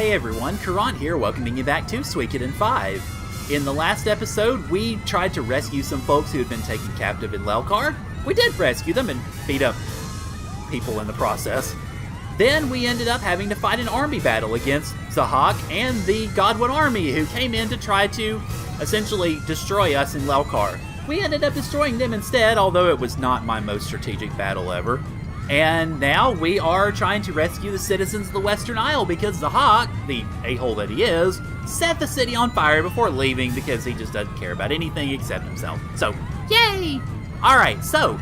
Hey everyone, Caront here, welcoming you back to Suikoden 5. In the last episode, we tried to rescue some folks who had been taken captive in Lelcar. We did rescue them and beat up people in the process. Then we ended up having to fight an army battle against Zahak and the Godwin army, who came in to try to essentially destroy us in Lelcar. We ended up destroying them instead, although it was not my most strategic battle ever. And now we are trying to rescue the citizens of the Western Isle because Zahak, the a-hole that he is, set the city on fire before leaving because he just doesn't care about anything except himself. So, yay! Alright, so,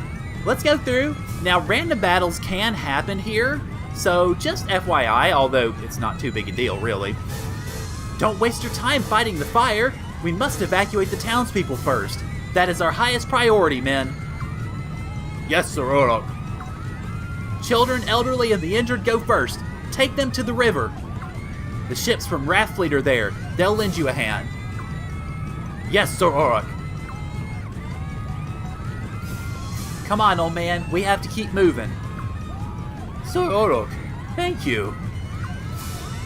let's go through. Now, random battles can happen here, so just FYI, although it's not too big a deal, really. Don't waste your time fighting the fire. We must evacuate the townspeople first. That is our highest priority, men. Yes, sir, Uruk. Children, elderly, and the injured go first. Take them to the river. The ships from Wrathfleet are there. They'll lend you a hand. Yes, Sir Uruk. Come on, old man. We have to keep moving. Sir Uruk, thank you.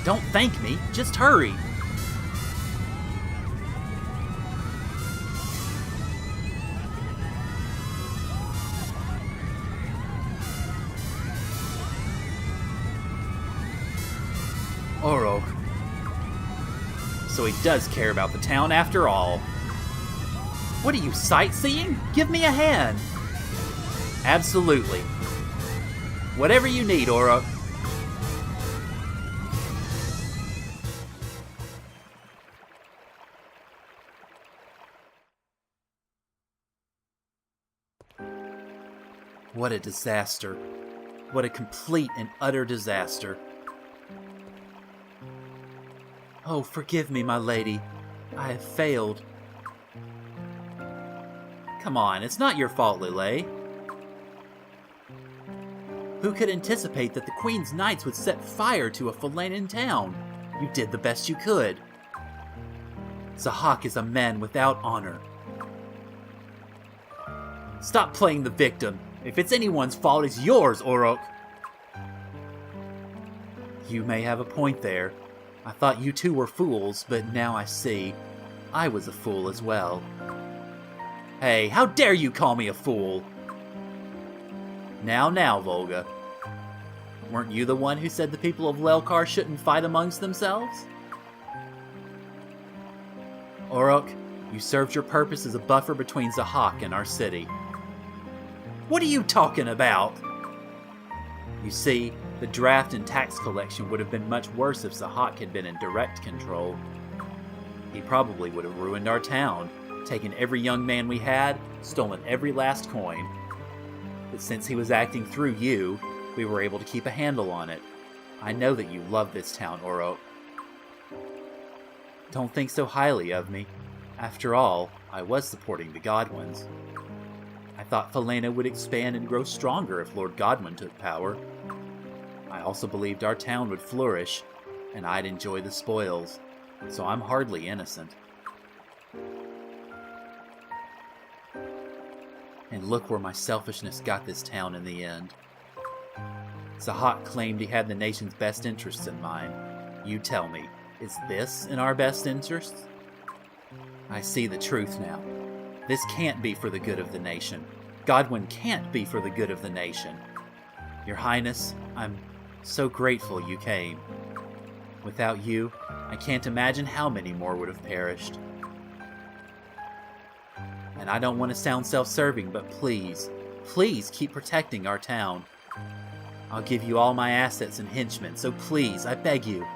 Don't thank me. Just hurry. Uruk. So he does care about the town after all. What are you, sightseeing? Give me a hand. Absolutely. Whatever you need, Uruk. What a disaster. What a complete and utter disaster. Oh, forgive me, my lady. I have failed. Come on, it's not your fault, Lele. Who could anticipate that the Queen's Knights would set fire to a Falanan town? You did the best you could. Zahak is a man without honor. Stop playing the victim. If it's anyone's fault, it's yours, Uruk. You may have a point there. I thought you two were fools, but now I see. I was a fool as well. Hey, how dare you call me a fool? Now, Volga. Weren't you the one who said the people of Lelcar shouldn't fight amongst themselves? Uruk, you served your purpose as a buffer between Zahak and our city. What are you talking about? You see, the draft and tax collection would have been much worse if Zahak had been in direct control. He probably would have ruined our town, taken every young man we had, stolen every last coin. But since he was acting through you, we were able to keep a handle on it. I know that you love this town, Uruk. Don't think so highly of me. After all, I was supporting the Godwins. I thought Falena would expand and grow stronger if Lord Godwin took power. I also believed our town would flourish, and I'd enjoy the spoils, so I'm hardly innocent. And look where my selfishness got this town in the end. Zahak claimed he had the nation's best interests in mind. You tell me, is this in our best interests? I see the truth now. This can't be for the good of the nation. Godwin can't be for the good of the nation. Your Highness, I'm so grateful you came. Without you, I can't imagine how many more would have perished. And I don't want to sound self-serving, but please, please keep protecting our town. I'll give you all my assets and henchmen, so please, I beg you.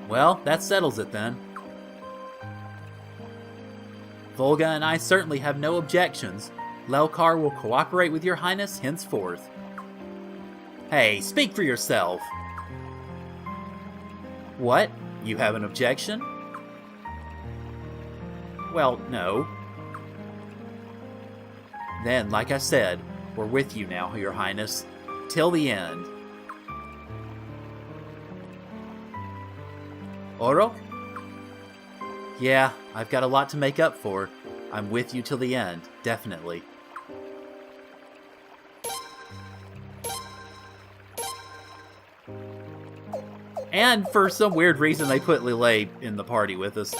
Well, that settles it then. Volga and I certainly have no objections. Lelcar will cooperate with your Highness henceforth. Hey, speak for yourself! What? You have an objection? Well, no. Then, like I said, we're with you now, Your Highness. Till the end. Uruk? Yeah, I've got a lot to make up for. I'm with you till the end, definitely. And for some weird reason, they put Lele in the party with us.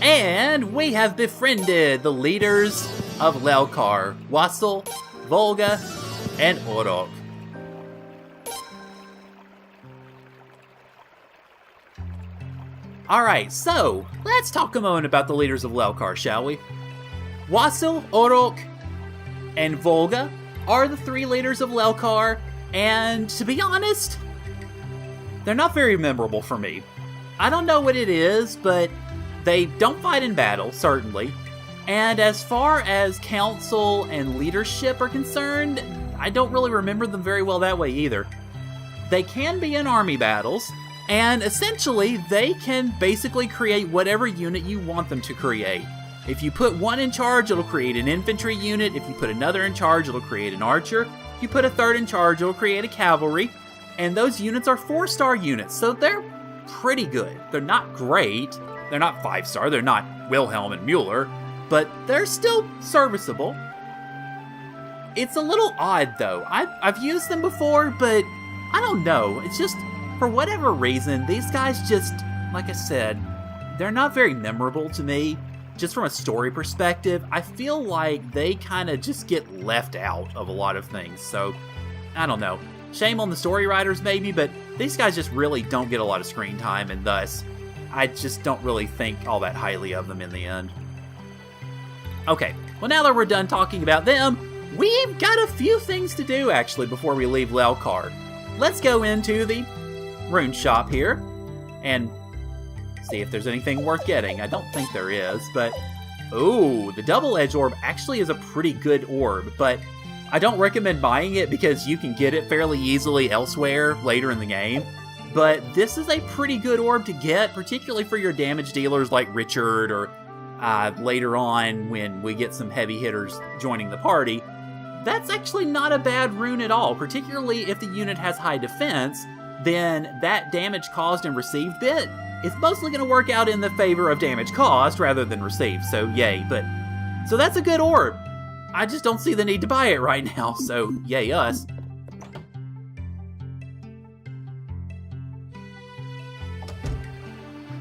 And we have befriended the leaders of Lelcar, Wassel, Volga, and Orok. Alright, so let's talk a moment about the leaders of Lelcar, shall we? Wassel, Orok, and Volga are the three leaders of Lelcar, and to be honest, they're not very memorable for me. I don't know what it is, but they don't fight in battle, certainly. And as far as council and leadership are concerned, I don't really remember them very well that way either. They can be in army battles, and essentially they can basically create whatever unit you want them to create. If you put one in charge, it'll create an infantry unit. If you put another in charge, it'll create an archer. If you put a third in charge, it'll create a cavalry. And those units are 4-star units, so they're pretty good. They're not great. They're not 5-star. They're not Wilhelm and Mueller, but they're still serviceable. It's a little odd, though. I've used them before, but I don't know. It's just, for whatever reason, these guys just, like I said, they're not very memorable to me. Just from a story perspective, I feel like they kind of just get left out of a lot of things. So, I don't know. Shame on the story writers maybe, but these guys just really don't get a lot of screen time, and thus, I just don't really think all that highly of them in the end. Okay, well now that we're done talking about them, we've got a few things to do actually before we leave Lelcar. Let's go into the rune shop here, and see if there's anything worth getting. I don't think there is, but ooh, the double-edged orb actually is a pretty good orb, but I don't recommend buying it because you can get it fairly easily elsewhere later in the game. But this is a pretty good orb to get, particularly for your damage dealers like Richard, or later on when we get some heavy hitters joining the party. That's actually not a bad rune at all, particularly if the unit has high defense. Then that damage caused and received bit is mostly going to work out in the favor of damage caused rather than received, so yay. So that's a good orb. I just don't see the need to buy it right now, so yay us.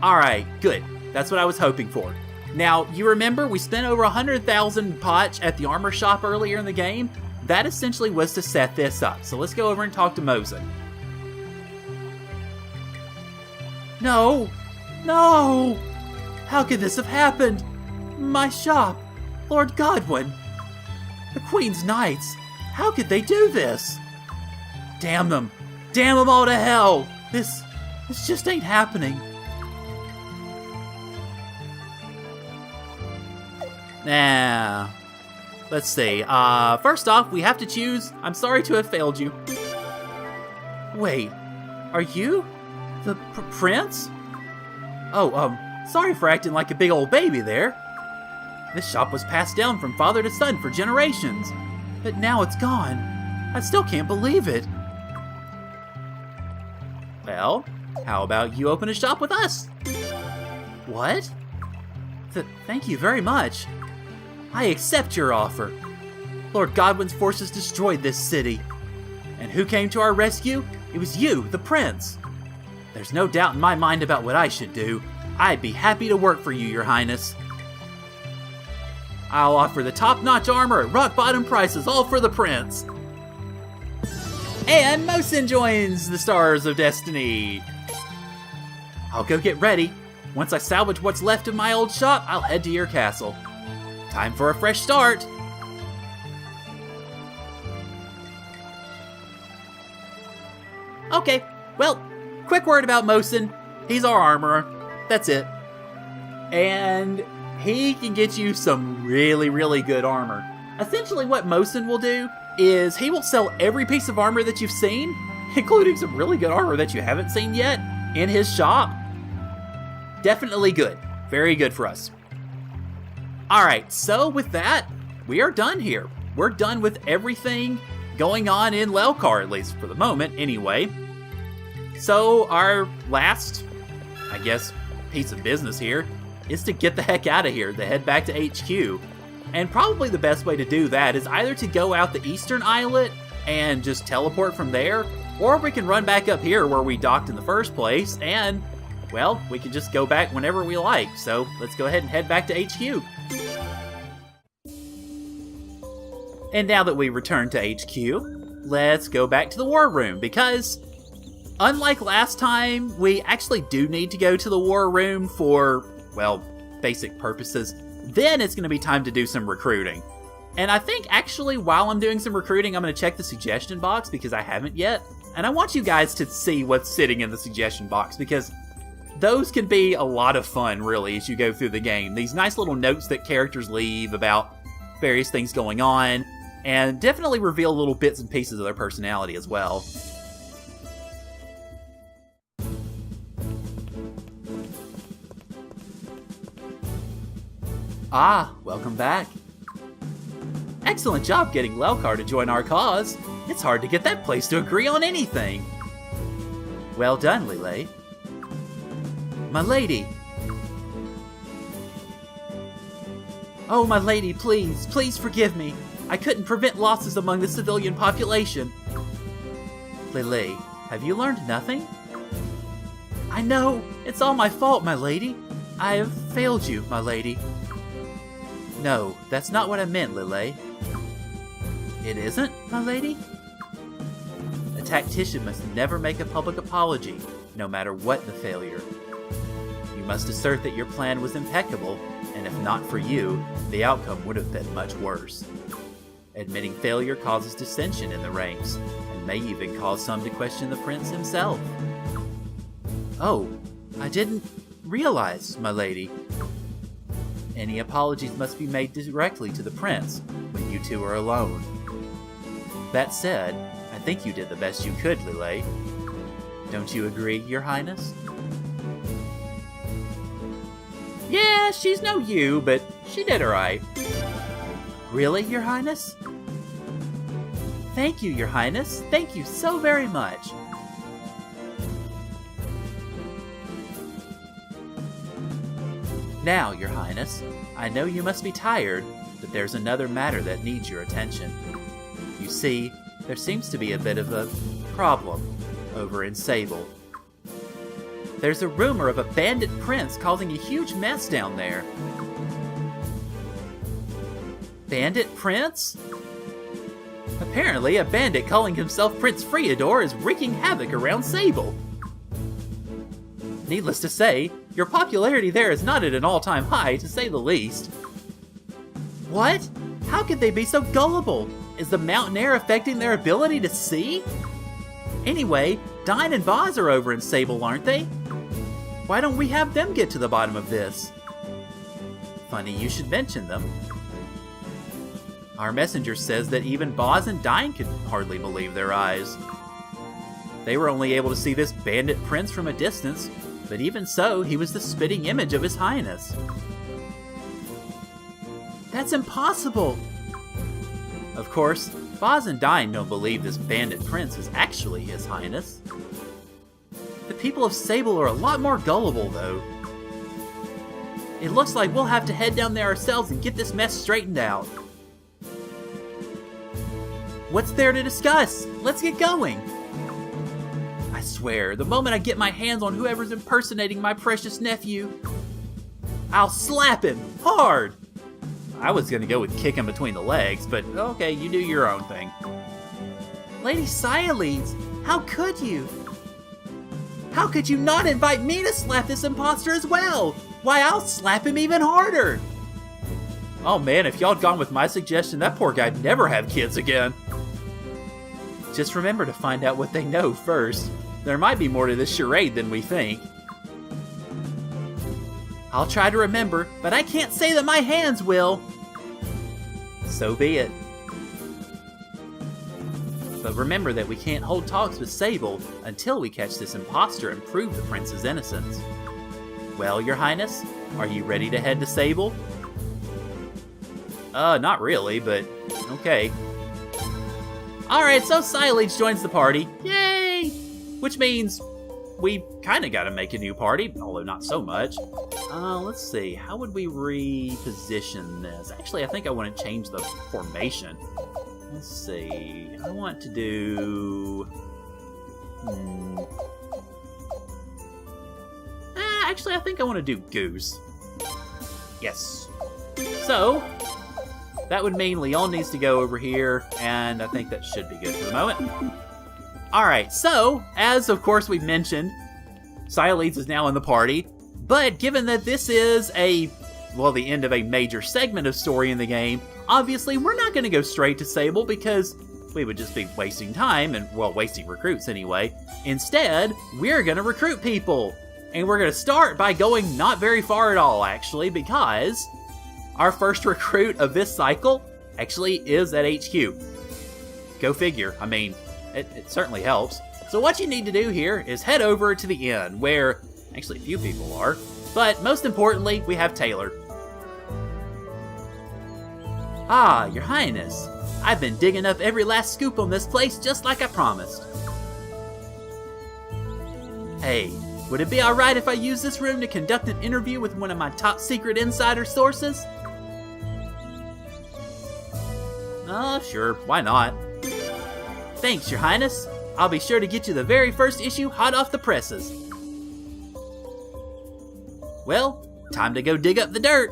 Alright, good. That's what I was hoping for. Now, you remember we spent over 100,000 potch at the armor shop earlier in the game? That essentially was to set this up, so let's go over and talk to Mosin. No! No! How could this have happened? My shop! Lord Godwin! The Queen's Knights! How could they do this? Damn them! Damn them all to hell! This just ain't happening. Now, let's see. First off, we have to choose. I'm sorry to have failed you. Wait, are you the prince? Oh, sorry for acting like a big old baby there. This shop was passed down from father to son for generations, but now it's gone. I still can't believe it. Well, how about you open a shop with us? What? Thank you very much. I accept your offer. Lord Godwin's forces destroyed this city. And who came to our rescue? It was you, the prince. There's no doubt in my mind about what I should do. I'd be happy to work for you, your highness. I'll offer the top-notch armor at rock-bottom prices, all for the prince. And Mosin joins the Stars of Destiny. I'll go get ready. Once I salvage what's left of my old shop, I'll head to your castle. Time for a fresh start. Okay, well, quick word about Mosin. He's our armorer. That's it. And he can get you some really, really good armor. Essentially what Mosin will do is he will sell every piece of armor that you've seen, including some really good armor that you haven't seen yet, in his shop. Definitely good. Very good for us. Alright, so with that, we are done here. We're done with everything going on in Lelcar, at least for the moment, anyway. So our last, I guess, piece of business here is to get the heck out of here, to head back to HQ. And probably the best way to do that is either to go out the eastern islet and just teleport from there, Or we can run back up here where we docked in the first place, and, well, we can just go back whenever we like. So let's go ahead and head back to HQ. And now that we return to HQ, let's go back to the war room, because unlike last time, we actually do need to go to the war room for, well, basic purposes. Then it's going to be time to do some recruiting. And I think actually while I'm doing some recruiting, I'm going to check the suggestion box because I haven't yet. And I want you guys to see what's sitting in the suggestion box because those can be a lot of fun, really, as you go through the game. These nice little notes that characters leave about various things going on, and definitely reveal little bits and pieces of their personality as well. Ah, welcome back. Excellent job getting Lelcar to join our cause. It's hard to get that place to agree on anything. Well done, Lele. My lady. Oh, my lady, please forgive me. I couldn't prevent losses among the civilian population. Lele, have you learned nothing? I know, it's all my fault, my lady. I have failed you, my lady. No, that's not what I meant, Lele. It isn't, my lady? A tactician must never make a public apology, no matter what the failure. You must assert that your plan was impeccable, and if not for you, the outcome would have been much worse. Admitting failure causes dissension in the ranks, and may even cause some to question the prince himself. Oh, I didn't realize, my lady. Any apologies must be made directly to the prince when you two are alone. That said, I think you did the best you could, Lele. Don't you agree, Your Highness? Yeah, she's no you, but she did alright. Really, Your Highness? Thank you, Your Highness. Thank you so very much. Now, Your Highness, I know you must be tired, but there's another matter that needs your attention. You see, there seems to be a bit of a problem over in Sable. There's a rumor of a bandit prince causing a huge mess down there. Bandit prince? Apparently, a bandit calling himself Prince Friador is wreaking havoc around Sable. Needless to say, your popularity there is not at an all-time high, to say the least. What? How could they be so gullible? Is the mountain air affecting their ability to see? Anyway, Dine and Boz are over in Sable, aren't they? Why don't we have them get to the bottom of this? Funny you should mention them. Our messenger says that even Boz and Dine could hardly believe their eyes. They were only able to see this bandit prince from a distance, but even so, he was the spitting image of His Highness. That's impossible! Of course, Boz and Dine don't believe this bandit prince is actually His Highness. The people of Sable are a lot more gullible, though. It looks like we'll have to head down there ourselves and get this mess straightened out. What's there to discuss? Let's get going! I swear, the moment I get my hands on whoever's impersonating my precious nephew, I'll slap him hard! I was gonna go with kick him between the legs, but okay, you do your own thing. Lady Sialeeds, how could you? How could you not invite me to slap this imposter as well? Why, I'll slap him even harder! Oh man, if y'all had gone with my suggestion, that poor guy'd never have kids again. Just remember to find out what they know first. There might be more to this charade than we think. I'll try to remember, but I can't say that my hands will. So be it. But remember that we can't hold talks with Sable until we catch this imposter and prove the prince's innocence. Well, Your Highness, are you ready to head to Sable? Not really, but okay. Alright, so Sialeeds joins the party. Yay! Which means we kinda gotta make a new party, although not so much. Let's see, how would we reposition this? Actually, I think I want to change the formation. Let's see, I want to do... Actually, I think I want to do Goose. Yes. So, that would mean Leon needs to go over here, and I think that should be good for the moment. Alright, so, as of course we mentioned, Xyledes is now in the party, but given that this is the end of a major segment of story in the game, obviously we're not going to go straight to Sable because we would just be wasting time, and, wasting recruits anyway. Instead, we're going to recruit people! And we're going to start by going not very far at all, actually, because our first recruit of this cycle actually is at HQ. Go figure. I mean, it certainly helps. So what you need to do here is head over to the inn, where actually a few people are, but most importantly, we have Taylor. Ah, Your Highness. I've been digging up every last scoop on this place just like I promised. Hey, would it be alright if I use this room to conduct an interview with one of my top secret insider sources? Oh, sure, why not? Thanks, Your Highness. I'll be sure to get you the very first issue hot off the presses. Well, time to go dig up the dirt.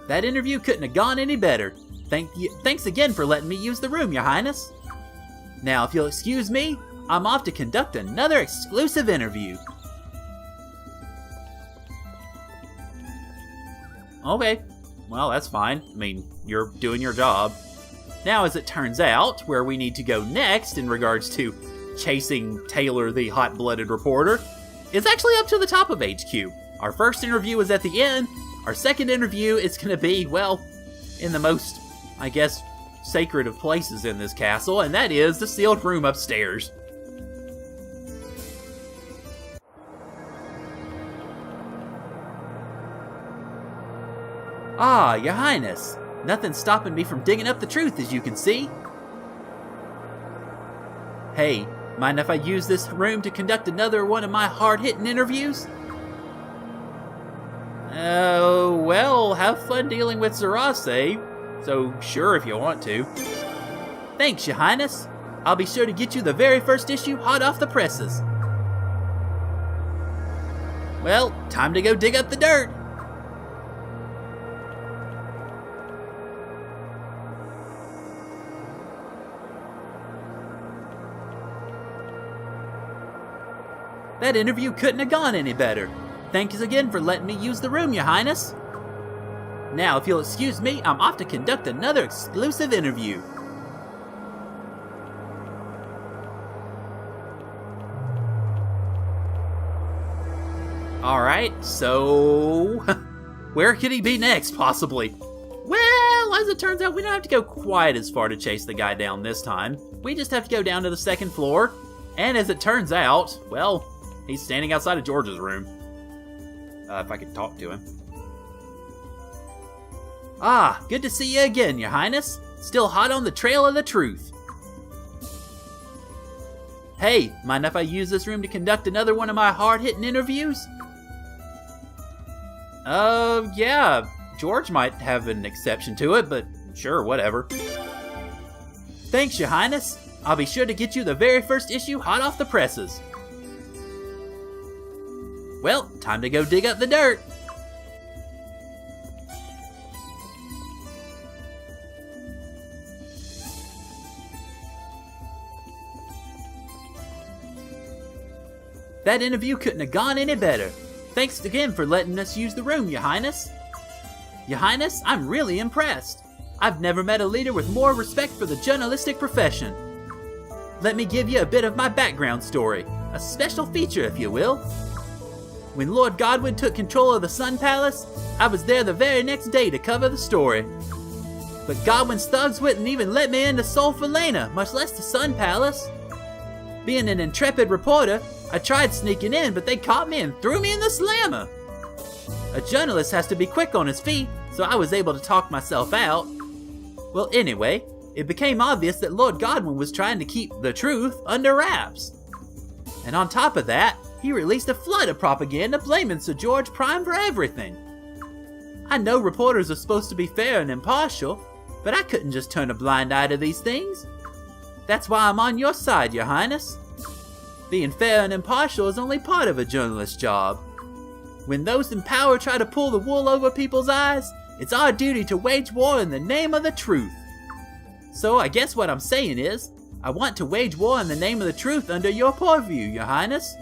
That interview couldn't have gone any better. Thanks again for letting me use the room, Your Highness. Now, if you'll excuse me, I'm off to conduct another exclusive interview. Okay, well, that's fine. I mean, you're doing your job. Now, as it turns out, where we need to go next in regards to chasing Taylor, the hot-blooded reporter, is actually up to the top of HQ. Our first interview was at the inn. Our second interview is going to be, in the most, I guess, sacred of places in this castle, and that is the sealed room upstairs. Ah, Your Highness. Nothing's stopping me from digging up the truth, as you can see. Hey, mind if I use this room to conduct another one of my hard-hitting interviews? Have fun dealing with Zarase, so sure if you want to. Thanks, Your Highness. I'll be sure to get you the very first issue hot off the presses. Well, time to go dig up the dirt. That interview couldn't have gone any better. Thanks again for letting me use the room, Your Highness. Now, if you'll excuse me, I'm off to conduct another exclusive interview. Alright, so... where could he be next, possibly? Well, as it turns out, we don't have to go quite as far to chase the guy down this time. We just have to go down to the second floor. And as it turns out, he's standing outside of George's room. If I could talk to him. Ah, good to see you again, Your Highness. Still hot on the trail of the truth. Hey, mind if I use this room to conduct another one of my hard-hitting interviews? Yeah. George might have an exception to it, but sure, whatever. Thanks, Your Highness. I'll be sure to get you the very first issue hot off the presses. Well, time to go dig up the dirt. That interview couldn't have gone any better. Thanks again for letting us use the room, Your Highness. Your Highness, I'm really impressed. I've never met a leader with more respect for the journalistic profession. Let me give you a bit of my background story, a special feature, if you will. When Lord Godwin took control of the Sun Palace, I was there the very next day to cover the story. But Godwin's thugs wouldn't even let me into Solfalena, much less the Sun Palace. Being an intrepid reporter, I tried sneaking in, but they caught me and threw me in the slammer. A journalist has to be quick on his feet, so I was able to talk myself out. Well, anyway, it became obvious that Lord Godwin was trying to keep the truth under wraps. And on top of that, He released a flood of propaganda blaming Sir George Prime for everything. I know reporters are supposed to be fair and impartial, but I couldn't just turn a blind eye to these things. That's why I'm on your side, Your Highness. Being fair and impartial is only part of a journalist's job. When those in power try to pull the wool over people's eyes, it's our duty to wage war in the name of the truth. So I guess what I'm saying is, I want to wage war in the name of the truth under your purview, Your Highness.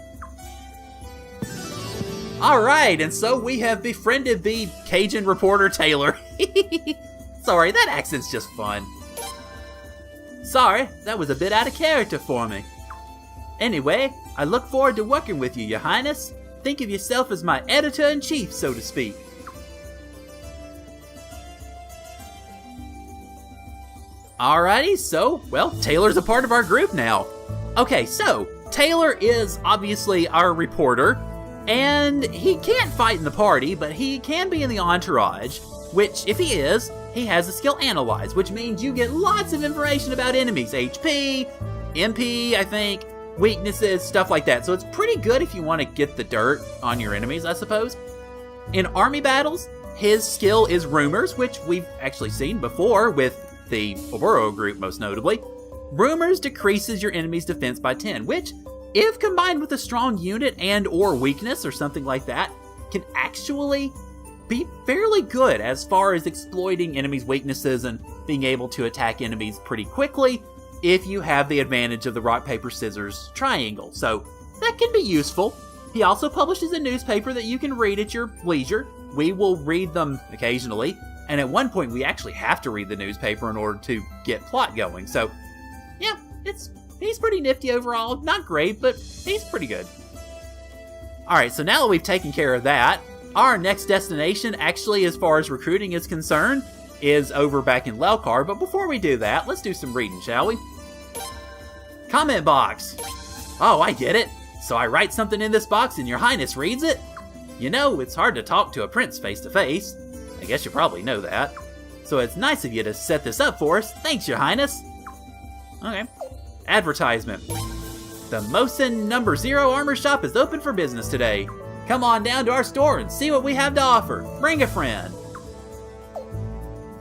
Alright, and so we have befriended the Cajun reporter Taylor. Sorry, that accent's just fun. Sorry, that was a bit out of character for me. Anyway, I look forward to working with you, Your Highness. Think of yourself as my editor-in-chief, so to speak. Alrighty, so, well, Taylor's a part of our group now. Okay, so, Taylor is obviously our reporter, and he can't fight in the party, but he can be in the entourage, which, if he is, he has the skill Analyze, which means you get lots of information about enemies. HP, MP, I think, weaknesses, stuff like that. So it's pretty good if you want to get the dirt on your enemies, I suppose. In army battles, his skill is Rumors, which we've actually seen before with the Oboro group, most notably. Rumors decreases your enemy's defense by 10, which, if combined with a strong unit and or weakness or something like that, can actually be fairly good as far as exploiting enemies' weaknesses and being able to attack enemies pretty quickly if you have the advantage of the rock, paper, scissors triangle. So that can be useful. He also publishes a newspaper that you can read at your leisure. We will read them occasionally, and at one point we actually have to read the newspaper in order to get plot going. So yeah, he's pretty nifty overall. Not great, but he's pretty good. Alright, so now that we've taken care of that, our next destination, actually, as far as recruiting is concerned, is over back in Lelcar. But before we do that, let's do some reading, shall we? Comment box. Oh, I get it. So I write something in this box and Your Highness reads it? You know, it's hard to talk to a prince face to face. I guess you probably know that. So it's nice of you to set this up for us. Thanks, Your Highness. Okay. Advertisement. The Mosin No. 0 armor shop is open for business today. Come on down to our store and see what we have to offer. Bring a friend.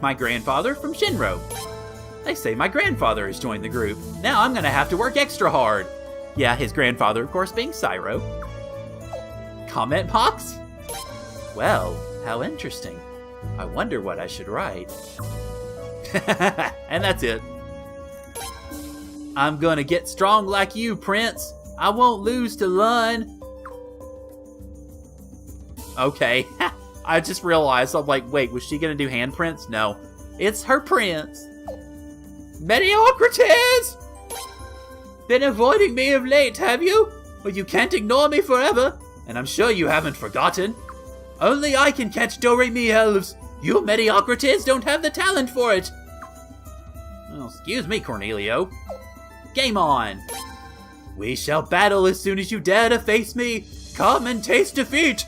My grandfather from Shinro. They say my grandfather has joined the group. Now I'm gonna have to work extra hard. Yeah, his grandfather, of course, being Cyro. Comment box? Well, how interesting. I wonder what I should write. And that's it. I'm gonna get strong like you, Prince. I won't lose to Lun. Okay. I just realized, I'm like, wait, was she gonna do handprints? No. It's her prince. Mediocrities! Been avoiding me of late, have you? Well, you can't ignore me forever, and I'm sure you haven't forgotten. Only I can catch Do-Re-Mi elves. You mediocrities don't have the talent for it. Well, excuse me, Cornelio. Game on. We shall battle as soon as you dare to face me. Come and taste defeat.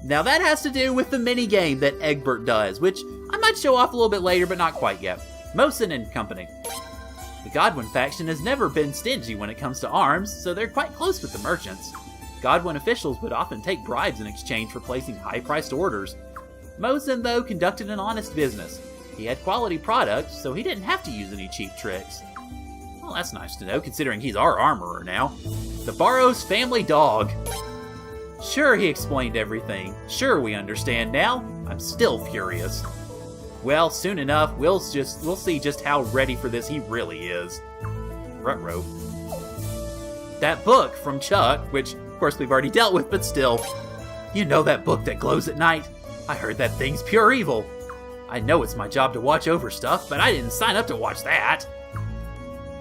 Now that has to do with the mini-game that Egbert does, which I might show off a little bit later, but not quite yet. Mosin and company. The Godwin faction has never been stingy when it comes to arms, so they're quite close with the merchants. Godwin officials would often take bribes in exchange for placing high-priced orders. Mosin, though, conducted an honest business. He had quality products, so he didn't have to use any cheap tricks. Well, that's nice to know, considering he's our armorer now. The Barrows family dog. Sure, he explained everything. Sure, we understand now. I'm still furious. Well, soon enough, we'll see just how ready for this he really is. Ruh-roh. That book from Chuck, which, of course, we've already dealt with, but still. You know that book that glows at night? I heard that thing's pure evil. I know it's my job to watch over stuff, but I didn't sign up to watch that.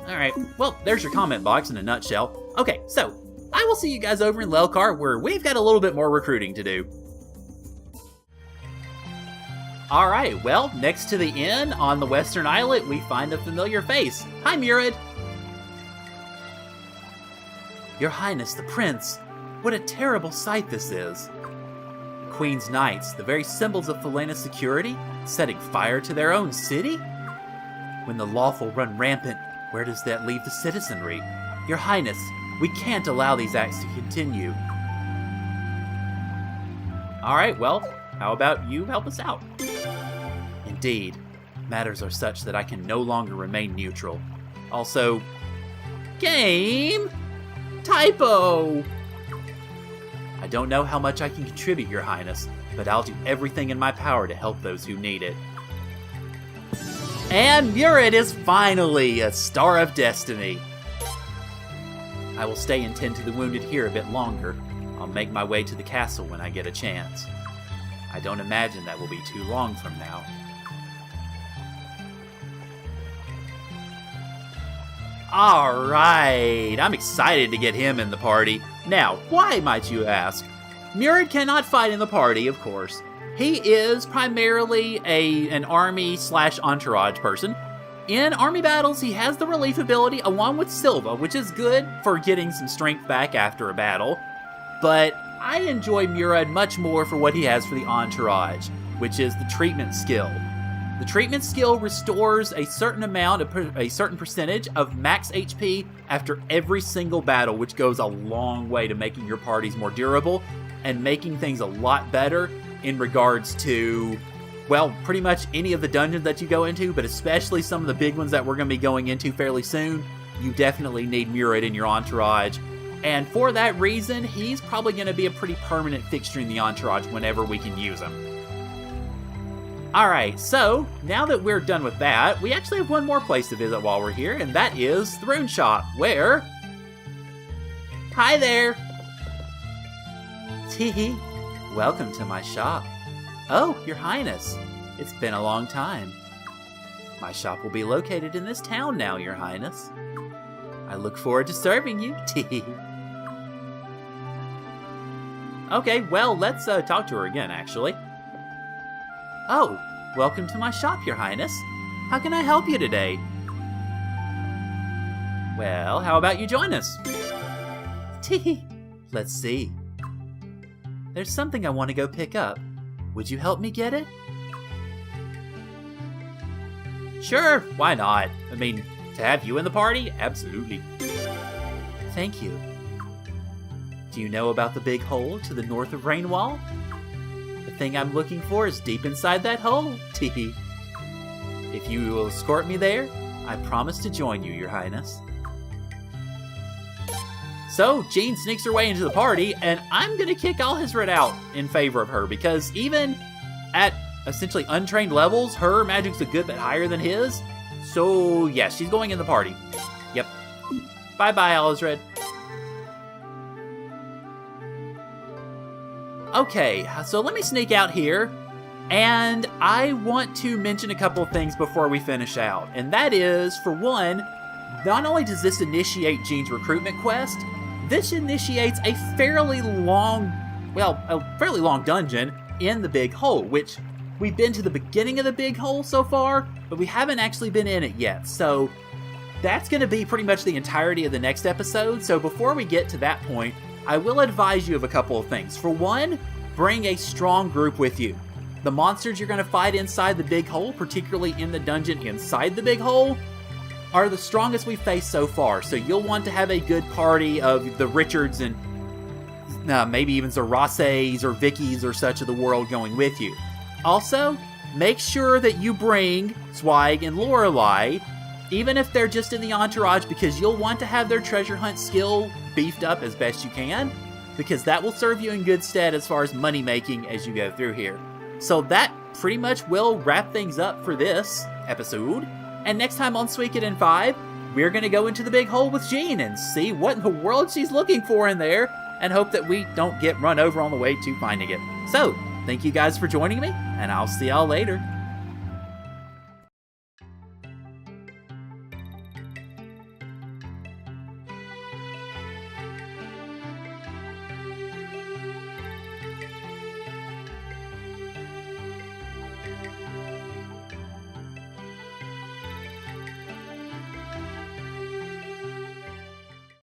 Alright, well, there's your comment box in a nutshell. Okay, so, I will see you guys over in Lelcar, where we've got a little bit more recruiting to do. Alright, well, next to the inn on the western islet, we find a familiar face. Hi, Murid! Your Highness, the Prince! What a terrible sight this is! Queen's Knights, the very symbols of Falena's security, setting fire to their own city? When the lawful run rampant, where does that leave the citizenry? Your Highness, We can't allow these acts to continue. Alright, well, how about you help us out? Indeed, matters are such that I can no longer remain neutral. Also, game typo! I don't know how much I can contribute, Your Highness, but I'll do everything in my power to help those who need it. And Murid is finally a Star of Destiny! I will stay and tend to the wounded here a bit longer. I'll make my way to the castle when I get a chance. I don't imagine that will be too long from now. Alright, I'm excited to get him in the party. Now, why might you ask? Murid cannot fight in the party, of course. He is primarily an army/entourage person. In army battles, he has the relief ability along with Silva, which is good for getting some strength back after a battle. But I enjoy Murid much more for what he has for the entourage, which is the treatment skill. The treatment skill restores a certain percentage of max HP after every single battle, which goes a long way to making your parties more durable and making things a lot better in regards to, well, pretty much any of the dungeons that you go into, but especially some of the big ones that we're going to be going into fairly soon. You definitely need Murid in your entourage. And for that reason, he's probably going to be a pretty permanent fixture in the entourage whenever we can use him. Alright, so, now that we're done with that, we actually have one more place to visit while we're here, and that is the Rune Shop, where... Hi there! Teehee, welcome to my shop. Oh, Your Highness, it's been a long time. My shop will be located in this town now, Your Highness. I look forward to serving you, teehee. Okay, well, let's talk to her again, actually. Oh, welcome to my shop, Your Highness. How can I help you today? Well, how about you join us? Tee, let's see. There's something I want to go pick up. Would you help me get it? Sure, why not? I mean, to have you in the party? Absolutely. Thank you. Do you know about the big hole to the north of Rainwall? The thing I'm looking for is deep inside that hole, teehee. If you will escort me there, I promise to join you, Your Highness. So, Jean sneaks her way into the party, and I'm gonna kick Alhizred out in favor of her, because even at essentially untrained levels, her magic's a good bit higher than his. So, yeah, she's going in the party. Yep. Bye-bye, Alhizred. Okay, so let me sneak out here, and I want to mention a couple of things before we finish out. And that is, for one, not only does this initiate Jean's recruitment quest, this initiates a fairly long dungeon in the Big Hole, which we've been to the beginning of the Big Hole so far, but we haven't actually been in it yet. So that's going to be pretty much the entirety of the next episode. So before we get to that point, I will advise you of a couple of things. For one, bring a strong group with you. The monsters you're going to fight inside the Big Hole, particularly in the dungeon inside the Big Hole, are the strongest we've faced so far. So you'll want to have a good party of the Richards and maybe even Zarases or Vickies or such of the world going with you. Also, make sure that you bring Zweig and Lorelei, even if they're just in the entourage, because you'll want to have their treasure hunt skill beefed up as best you can, because that will serve you in good stead as far as money making as you go through here. So that pretty much will wrap things up for this episode. And next time on Suikoden 5, we're going to go into the Big Hole with Jean and see what in the world she's looking for in there, and hope that we don't get run over on the way to finding it. So, thank you guys for joining me, and I'll see y'all later.